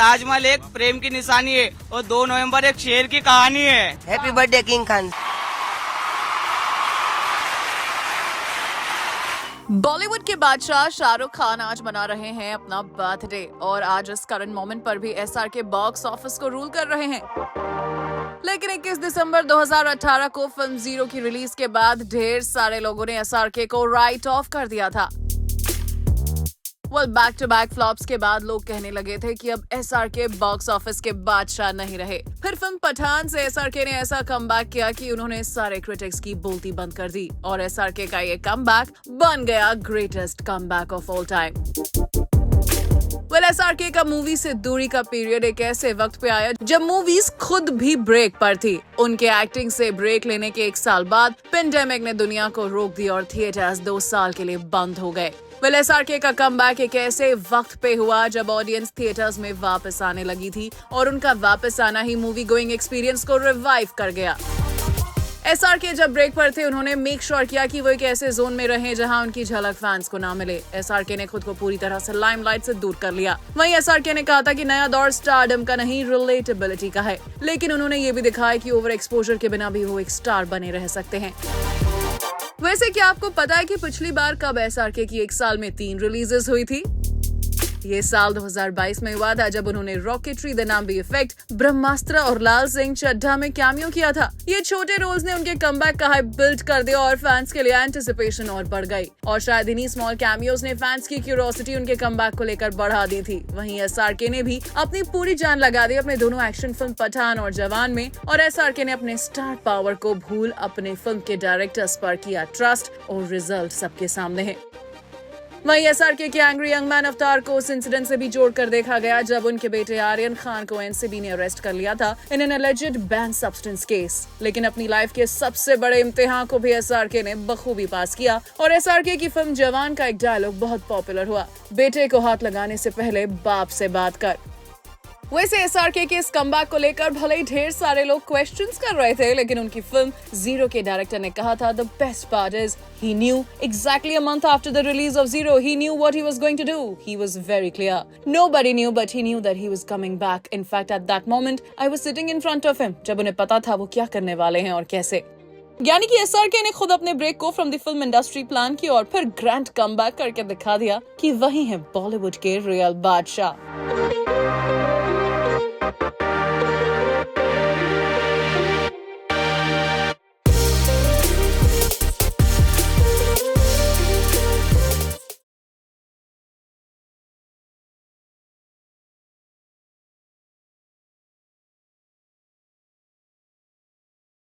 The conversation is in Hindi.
ताजमहल एक प्रेम की निशानी है और 2 नवंबर एक शेर की कहानी है। Happy birthday king Khan. Bollywood के बादशाह शाहरुख खान आज मना रहे हैं अपना बर्थडे और आज इस करंट मोमेंट पर भी एसआरके बॉक्स ऑफिस को रूल कर रहे हैं। लेकिन 21 दिसंबर 2018 को फिल्म जीरो की रिलीज के बाद ढेर सारे लोगों ने एसआरके को राइट ऑफ कर दिया था। बैक टू बैक फ्लॉप्स के बाद लोग कहने लगे थे कि अब एसआरके बॉक्स ऑफिस के बादशाह नहीं रहे। फिर फिल्म पठान से एसआरके ने ऐसा कमबैक किया कि उन्होंने सारे क्रिटिक्स की बोलती बंद कर दी और एसआरके का ये कमबैक बन गया greatest comeback of all time. SRK का मूवी से दूरी का पीरियड एक ऐसे वक्त पे आया जब मूवीज खुद भी ब्रेक पर थी। उनके एक्टिंग से ब्रेक लेने के 1 साल बाद पेंडेमिक ने दुनिया को रोक दिया और थिएटर्स 2 साल के लिए बंद हो गए। एसआरके का कमबैक एक ऐसे वक्त पे हुआ जब ऑडियंस थिएटर्स में वापस आने लगी थी और उनका वापस आना ही मूवी गोइंग एक्सपीरियंस को रिवाइव कर गया। एसआरके जब ब्रेक पर थे उन्होंने मेक श्योर किया कि वो एक ऐसे जोन में रहें जहां उनकी झलक फैंस को ना मिले। एसआरके ने खुद को पूरी तरह से लाइमलाइट से दूर कर लिया। वहीं एसआरके ने कहा था कि नया दौर स्टारडम का नहीं रिलेटेबिलिटी का है, लेकिन उन्होंने ये भी दिखाया कि ओवर एक्सपोजर के बिना भी वो एक स्टार बने रह सकते हैं। वैसे क्या आपको पता है कि पिछली बार कब एसआरके की 1 साल में 3 रिलीजेस हुई थी? ये साल 2022 में हुआ था जब उन्होंने रॉकेटरी, द नाम बी इफेक्ट, ब्रह्मास्त्र और लाल सिंह चड्ढा में कैमियो किया था। ये छोटे रोल्स ने उनके कमबैक का हाइप बिल्ड कर दिया और फैंस के लिए एंटिसिपेशन और बढ़ गई। और शायद इन्हीं स्मॉल कैमियोज ने फैंस की क्यूरियोसिटी उनके कमबैक को लेकर बढ़ा दी थी। वहीं एसआरके ने भी अपनी पूरी जान लगा दी अपने दोनों एक्शन फिल्म पठान और जवान में और एसआरके ने अपने स्टार पावर को भूल अपने फिल्म के डायरेक्टर्स पर किया ट्रस्ट और रिजल्ट सबके सामने है। वहीं एसआरके के एंग्री यंग मैन अवतार को उस इंसिडेंट से भी जोड़कर देखा गया जब उनके बेटे आर्यन खान को एनसीबी ने अरेस्ट कर लिया था in an alleged ban substance case. लेकिन अपनी लाइफ के सबसे बड़े इम्तिहान को भी एसआरके ने बखूबी पास किया और एसआरके की फिल्म जवान का एक डायलॉग बहुत पॉपुलर हुआ, बेटे को हाथ लगाने से पहले बाप से बात कर। वैसे एसआरके के इस कमबैक को लेकर भले ही ढेर सारे लोग क्वेश्चंस कर रहे थे, लेकिन उनकी फिल्म जीरो के डायरेक्टर ने कहा था the best part is he knew exactly a month after the release of Zero he knew what he was going to do. He was very clear. Nobody knew but he knew that he was coming back. In fact at that moment I was sitting in front of him. जब उन्हें पता था वो क्या करने वाले हैं और कैसे। यानी कि एसआरके ने खुद अपने ब्रेक को from the film industry plan की और फिर ग्रैंड कमबैक करके दिखा दिया कि वही है बॉलीवुड के रियल बादशाह।